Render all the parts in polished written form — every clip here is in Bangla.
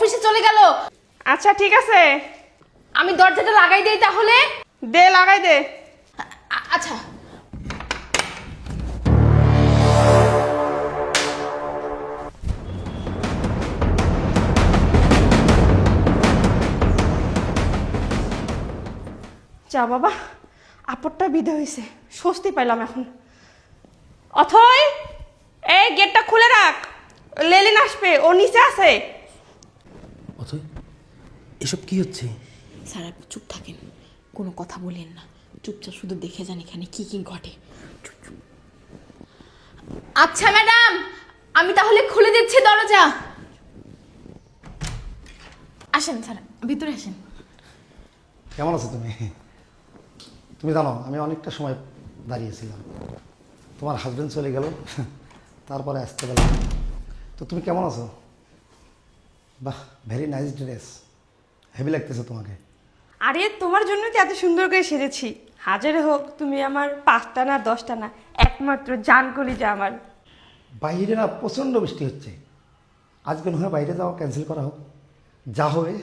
অফিসে চলে গেল। আচ্ছা ঠিক আছে, আমি দরজাটা লাগাই দেই তাহলে। দে লাগাই দে। আচ্ছা। যা বাবা, আপদটা বিদায় হয়েছে, স্বস্তি পাইলাম এখন। অথই, এই গেটটা খুলে রাখ, লেলিন আসবে, ও নিচে আছে। অথই, এসব কি হচ্ছে? স্যার আপনি চুপ থাকেন, কোনো কথা বলেন না, চুপচাপ শুধু দেখে যান এখানে কি কি ঘটে। চুপ চুপ। আচ্ছা ম্যাডাম, আমি তাহলে খুলে দিচ্ছি দরজা। আসেন স্যার, ভিতরে আসেন। কেমন আছো তুমি? তুমি জানো আমি অনেকটা সময় দাঁড়িয়েছিলাম, তোমার হাজব্যান্ড চলে গেল, তারপরে আসতে পারলাম। তো তুমি কেমন আছো? বাহ, ভেরি নাইস ড্রেস, হেভি লাগতেছে তোমাকে। আরে তোমার জন্য তো এত সুন্দর করে সেজেছি। হাজারে হোক, তুমি আমার 5টা না 10টা না, একমাত্র জান কলিজা আমার। বাইরে না প্রচণ্ড বৃষ্টি হচ্ছে, আজকে নয় বাইরে যাওয়া ক্যান্সেল করা হোক, যা হবে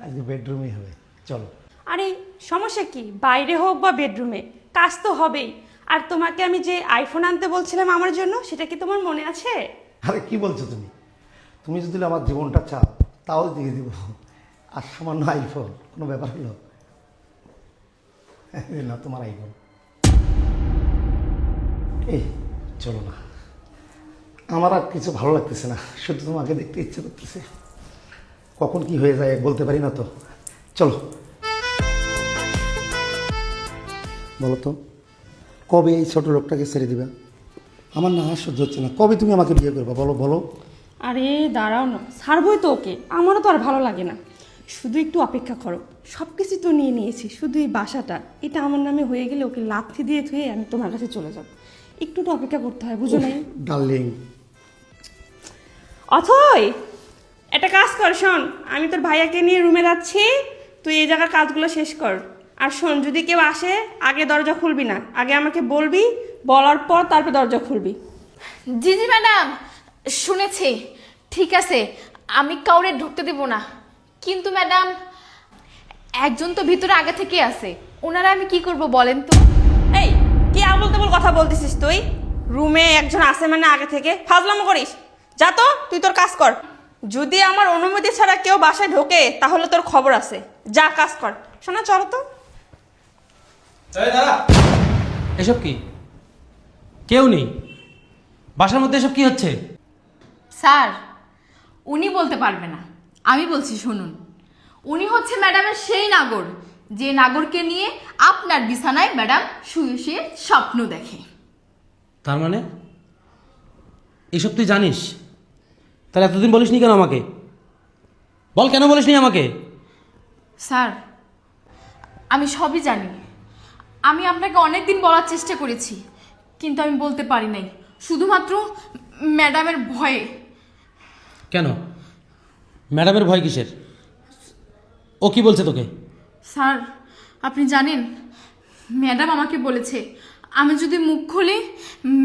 আজকে বেডরুমেই হবে, চলো। আরে সমস্যা কি, বাইরে হোক বা বেডরুমে, কাজ তো হবেই। আর তোমাকে আমি যে আইফোন আনতে বলছিলাম আমার জন্য, সেটা কি তোমার মনে আছে? আরে কি বলছো তুমি? তুমি যদি আমার জীবনটা চাও তাও দিয়ে দিব, আর সামান্য আইফোন কোনো ব্যাপার হলো? না তোমার আইফোন, এই চলো না, আমার আর কিছু ভালো লাগতেছে না, শুধু তোমাকে দেখতে ইচ্ছে করতেছে, কখন কি হয়ে যায় বলতে পারি না তো। চলো। বলো তো, কবে এই ছোট লোকটাকে ছেড়ে দিবা? আমার না আর সহ্য হচ্ছে না, কবে তুমি আমাকে বিয়ে করবা বলো বলো। আরে দাঁড়াও না, ছাড়বই তো ওকে, আমারও তো আর ভালো লাগে না। শুধু একটু অপেক্ষা করো, সব কিছু তো নিয়ে নিয়েছি, শুধু এই বাসাটা এটা আমার নামে হয়ে গেলে ওকে লাথি দিয়ে ধুয়ে আমি তোমার কাছে চলে যাব। একটু তো অপেক্ষা করতে হয়, বুঝো নাই? ডার্লিং, অথই একটা কাজ কর, শোন, আমি তোর ভাইয়াকে নিয়ে রুমে যাচ্ছি, তুই এই জায়গার কাজগুলো শেষ কর। আর শোন, যদি কেউ আসে আগে দরজা খুলবি না, আগে আমাকে বলবি, বলার পর তারপর দরজা খুলবি। জি জি ম্যাডাম, শুনেছি। ঠিক আছে, আমি কাউরে ঢুকতে দেব না। কিন্তু ম্যাডাম, একজন তো ভিতরে আগে থেকে আছে, ওনারা আমি কি করব বলেন তো? এই কি আবল তাবল কথা বলতেছিস তুই? রুমে একজন আছে মানে আগে থেকে ফাজলামো করিস? যা তো, তুই তোর কাজ কর। যদি আমার অনুমতি ছাড়া কেউ বাসায় ঢোকে তাহলে তোর খবর আছে, যা কাজ কর। শোনা, চলো তো। এসব কি? কেউ নেই বাসার মধ্যে, এসব কি হচ্ছে? স্যার, উনি বলতে পারবে না, আমি বলছি শুনুন। উনি হচ্ছে ম্যাডামের সেই নাগর, যে নাগরকে নিয়ে আপনার বিছানায় ম্যাডাম শুয়ে শুয়ে স্বপ্ন দেখে। তার মানে এসব তুই জানিস? তাহলে এতদিন বলিসনি কেন আমাকে? বল, কেন বলিসনি আমাকে? স্যার, আমি সবই জানি। আমি আপনাকে অনেক দিন বলার চেষ্টা করেছি, কিন্তু আমি বলতে পারি নাই, শুধুমাত্র ম্যাডামের ভয়ে। কেন? ম্যাডামের ভয় কিসের? ও কি বলছে তোকে? স্যার, আপনি জানেন, ম্যাডাম আমাকে বলেছে আমি যদি মুখ খুলি,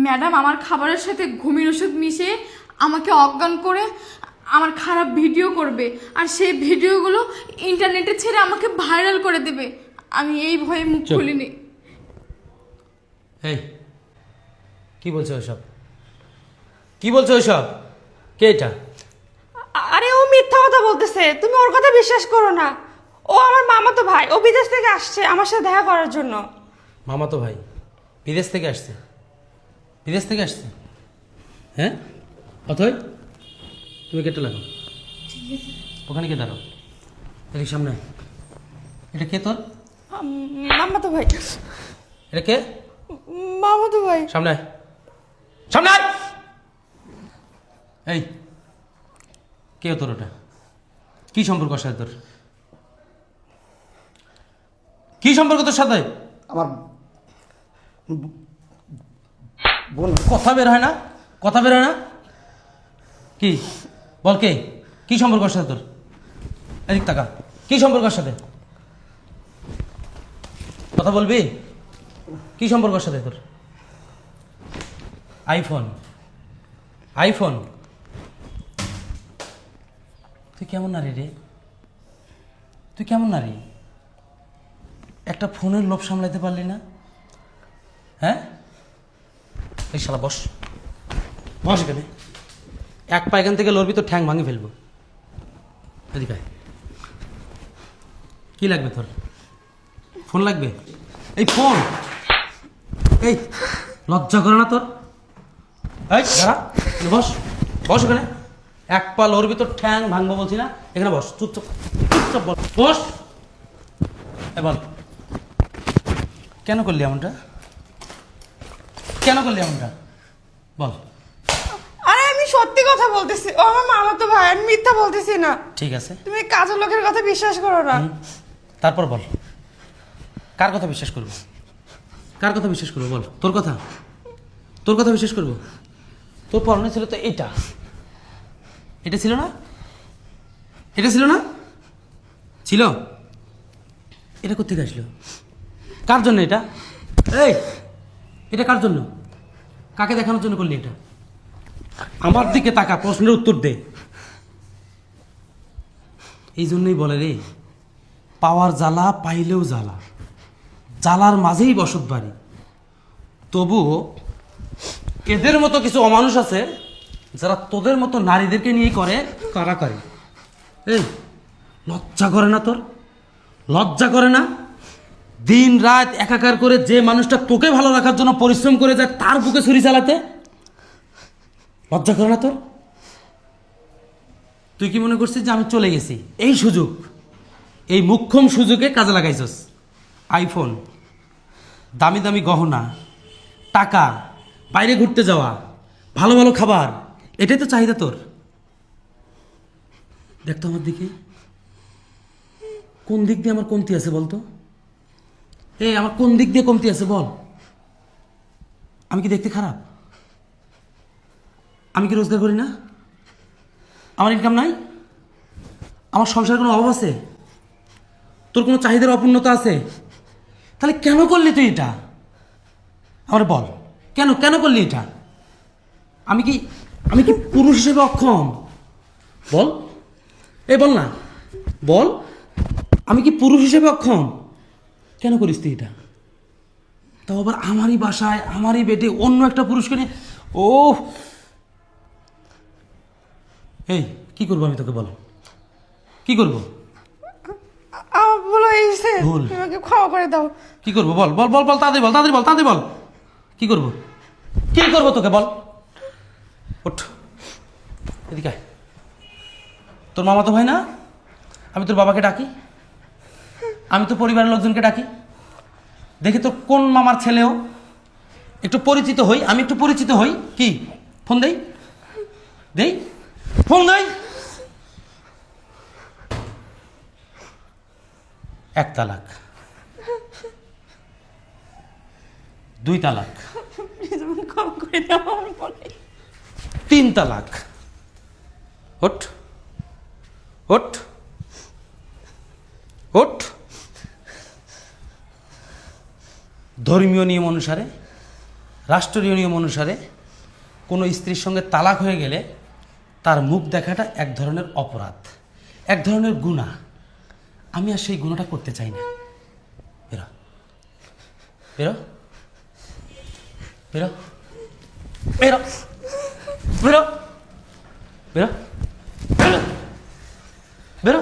ম্যাডাম আমার খাবারের সাথে ঘুমের ওষুধ মিশিয়ে আমাকে অজ্ঞান করে আমার খারাপ ভিডিও করবে, আর সেই ভিডিওগুলো ইন্টারনেটে ছেড়ে আমাকে ভাইরাল করে দেবে। আমি এই ভয়ে মুখ চুপ। খুলিনি। এই কি বলছে ওইসব? কি বলছে ওইসব? কে এটা? আরে ও মিথ্যা কথা বলতেছে, তুমি ওর কথা বিশ্বাস করো না। ও আমার মামাতো ভাই, ও বিদেশ থেকে আসছে আমার সাথে দেখা করার জন্য। মামাতো ভাই বিদেশ থেকে আসছে? বিদেশ থেকে আসছে? হ্যাঁ অথই, তুমি কেটে লাগো, ওখানে কে দাঁড়াও, এদিকে সামনে আয়। এটা কে তোর? মামাতো ভাই। এটা কে? মামাতো ভাই। সামনে আয়, সামনে আয়। এই কে তোর? ওটা কি সম্পর্ক ওর সাথে তোর? কি সম্পর্ক তোর সাথে? আমার বোন। কথা বের হয় না, কথা বের হয় না। কি বল, কে? কি সম্পর্ক ওর সাথে তোর? এদিক টাকা, কি সম্পর্ক ওর সাথে? কথা বলবি? কি সম্পর্ক ওর সাথে তোর? IPhone, iPhone? তুই কেমন নারী রে? তুই কেমন নারী? একটা ফোনের লোভ সামলাইতে পারলি না? হ্যাঁ, এই শালা বস, বস এখানে। এক পা এখান থেকে লড়বি তো ঠ্যাং ভাঙে ফেলবো। এদিকে আয়। কি লাগবে তোর? ফোন লাগবে? এই ফোন, এই লজ্জা করে না তোর? এই দাঁড়া, বস, বস এখানে। এক পা লড়বি তো ঠ্যাং ভাঙবো বলছি না? এখানে বস, চুপচাপ চুপচাপ বল, বস। এ বল, কেন করলি এমনটা? কেন করলি এমনটা বল। আরে আমি সত্যি কথা বলতেছি, ও আমার মামাতো ভাই, আমি মিথ্যা বলতেছি না। ঠিক আছে, তুমি কাজের লোকের কথা বিশ্বাস করো না। তারপর বল, কার কথা বিশ্বাস করবো? কার কথা বিশ্বাস করবো বল? তোর কথা? তোর কথা বিশ্বাস করবো? তোর পরনে ছিল তো এটা, এটা ছিল না? এটা ছিল না? ছিল? এটা কোথেকে আসলো? কার জন্য এটা? এই, এটা কার জন্য? কাকে দেখানোর জন্য করলি এটা? আমার দিকে তাকা, প্রশ্নের উত্তর দে। এই জন্যই বলে রে, পাওয়ার জ্বালা পাইলেও জ্বালা, জ্বালার মাঝেই বসত বাড়ি। তবুও এদের মতো কিছু অমানুষ আছে যারা তোদের মতো নারীদেরকে নিয়ে করে কারাকারি। এই লজ্জা করে না তোর? লজ্জা করে না? দিন রাত একাকার করে যে মানুষটা তোকে ভালো রাখার জন্য পরিশ্রম করে যায় তার বুকে ছুরি চালাতে লজ্জা করে না তোর? তুই কি মনে করছিস যে আমি চলে গেছি? এই সুযোগ, এই মোক্ষম সুযোগে কাজে লাগাইছস। আইফোন, দামি দামি গহনা, টাকা, বাইরে ঘুরতে যাওয়া, ভালো ভালো খাবার, এটাই তো চাহিদা তোর। দেখ তো আমার দিকে, কোন দিক দিয়ে আমার কমতি আছে বলতো? আমার কোন দিক দিয়ে কমতি আছে বল? আমি কি দেখতে খারাপ? আমি কি রোজগার করি না? আমার ইনকাম নাই? আমার সংসারের কোনো অভাব আছে? তোর কোনো চাহিদার অপূর্ণতা আছে? তাহলে কেন করলি তুই এটা? আমার বল, কেন কেন করলি এটা? আমি কি পুরুষ হিসেবে অক্ষম? বল, বল না, বল, আমি কি পুরুষ হিসেবে অক্ষম? কেন করিস তুই এটা? তাও আবার আমারই বাসায়, আমারই বেটে অন্য একটা পুরুষকে নিয়ে। ও এই কি করবো আমি তোকে? বল, কি করবো? আমার ভুল হয়ে গেছে, ভুল? তুমি আমাকে ক্ষমা করে দাও। কি করবো বল, বল বল বল, তাড়াতাড়ি বল, তাড়াতাড়ি বল, তাড়াতাড়ি বল। কি করবো? কি করবো তোকে বল? ওঠ, এদিকে আয়। তোর মামা তো ভাই না? আমি তোর বাবাকে ডাকি, আমি তো পরিবারের লোকজনকে ডাকি, দেখি তোর কোন মামার ছেলেও একটু পরিচিত হই, আমি একটু পরিচিত হই। কি ফোন দেই? দেই ফোন দেই? 1 তালাক, 2 তালাক, প্লিজ আমাকে ক্ষমা করে দাও, আমার বলে 3 তালাক। ওঠ, ওঠ, ওঠ। ধর্মীয় নিয়ম অনুসারে, রাষ্ট্রীয় নিয়ম অনুসারে কোনো স্ত্রীর সঙ্গে তালাক হয়ে গেলে তার মুখ দেখাটা এক ধরনের অপরাধ, এক ধরনের গুনাহ। আমি আর সেই গুনাহটা করতে চাই না। বেরো, বেরো, বেরো, বেরো, বেরো, বেরো, বেরো, বেরো।